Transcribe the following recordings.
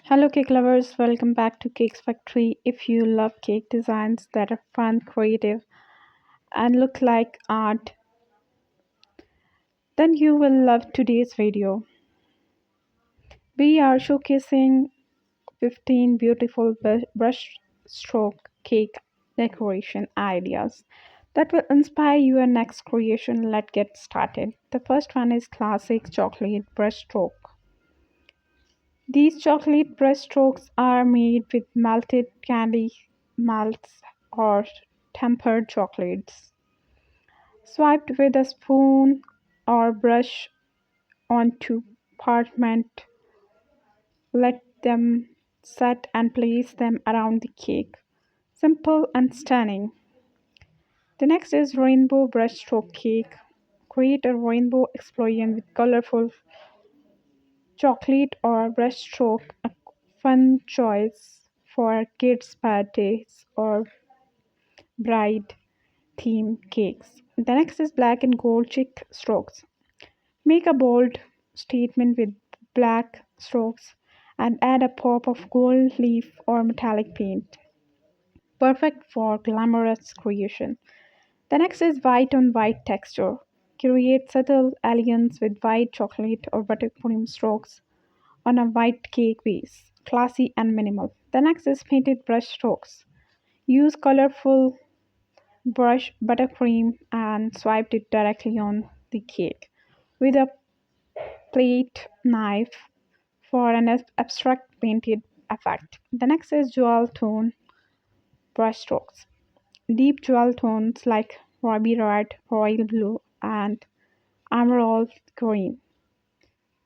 Hello, cake lovers. Welcome back to Cakes Factory. If you love cake designs that are fun, creative, and look like art, then you will love today's video. We are showcasing 15 beautiful brushstroke cake decoration ideas that will inspire your next creation. Let's get started. The first one is classic chocolate brushstroke. These chocolate brushstrokes are made with melted candy melts or tempered chocolates. Swiped with a spoon or brush onto parchment, let them set and place them around the cake. Simple and stunning. The next is rainbow brushstroke cake. Create a rainbow explosion with colorful chocolate or brushstroke, a fun choice for kids' birthdays or bride theme cakes. The next is black and gold chick strokes. Make a bold statement with black strokes and add a pop of gold leaf or metallic paint. Perfect for glamorous creation. The next is white on white texture. Create subtle elegance with white chocolate or buttercream strokes on a white cake base. Classy and minimal. The next is painted brush strokes. Use colorful brush buttercream and swiped it directly on the cake with a plate knife for an abstract painted effect. The next is jewel tone brush strokes. Deep jewel tones like ruby red, royal blue, and emerald green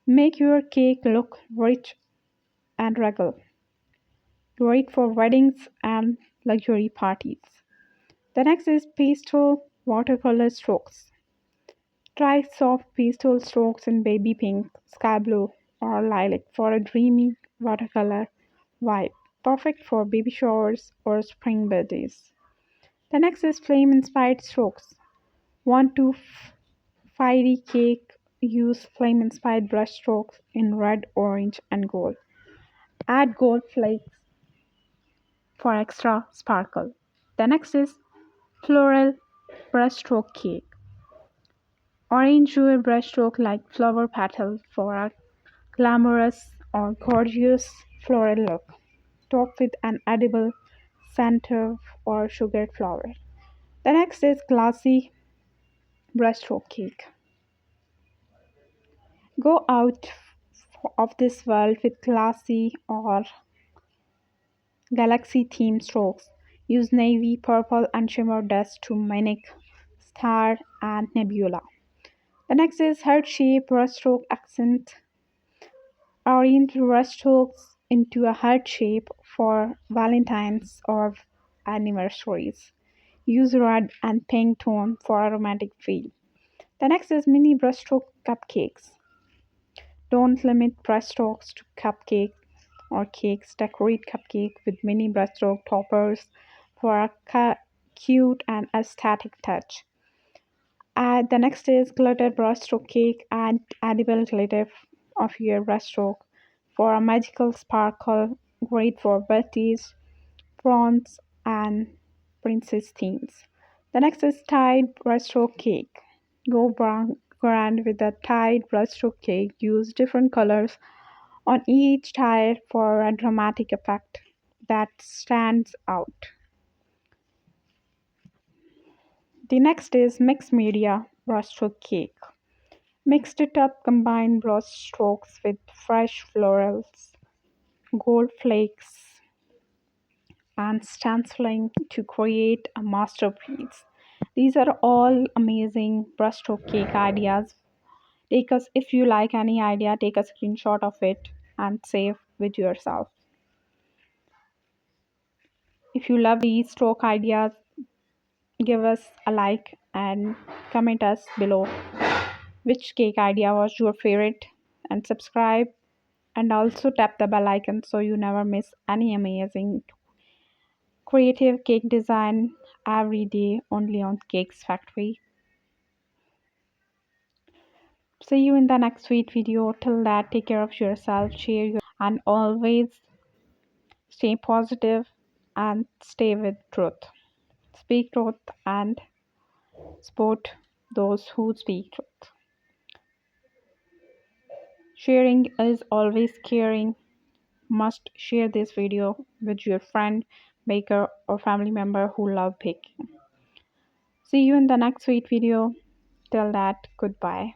make your cake look rich and regal. Great for weddings and luxury parties. The next is pastel watercolor strokes. Try soft pastel strokes in baby pink, sky blue, or lilac for a dreamy watercolor vibe, perfect for baby showers or spring birthdays. The next is flame inspired strokes. Want to fiery cake? Use flame inspired brush strokes in red, orange, and gold. Add gold flakes for extra sparkle. The next is floral brushstroke cake. Arrange your brushstroke like flower petal for a glamorous or gorgeous floral look. Top with an edible center or sugared flower. The next is glassy brushstroke cake. Go out of this world with glassy or galaxy themed strokes. Use navy, purple, and shimmer dust to mimic star and nebula. The next is heart shape brushstroke accent. Arrange brushstrokes into a heart shape for Valentine's or anniversaries. Use red and pink tone for a romantic feel. The next is mini brushstroke cupcakes. Don't limit brushstrokes to cupcake or cakes. Decorate cupcake with mini brushstroke toppers for a cute and aesthetic touch. The next is glitter brushstroke cake. Add edible glitter of your brushstroke for a magical sparkle. Great for birthdays, prawns, and princess themes. The next is tied brushstroke cake. Go grand with a tied brushstroke cake. Use different colors on each tie for a dramatic effect that stands out. The next is mixed media brushstroke cake. Mixed it up, combine brush strokes with fresh florals, gold flakes, and stenciling to create a masterpiece. These are all amazing brushstroke cake ideas. If you like any idea, take a screenshot of it and save with yourself. If you love these stroke ideas, give us a like and comment us below which cake idea was your favorite, and subscribe and also tap the bell icon so you never miss any amazing creative cake design every day only on Cakes Factory. See you in the next sweet video. Till that, take care of yourself, share your and always Stay positive and stay with truth. Speak truth and support those who speak truth. Sharing is always caring. Must share this video with your friend, baker, or family member who love baking. See you in the next sweet video. Till that, goodbye.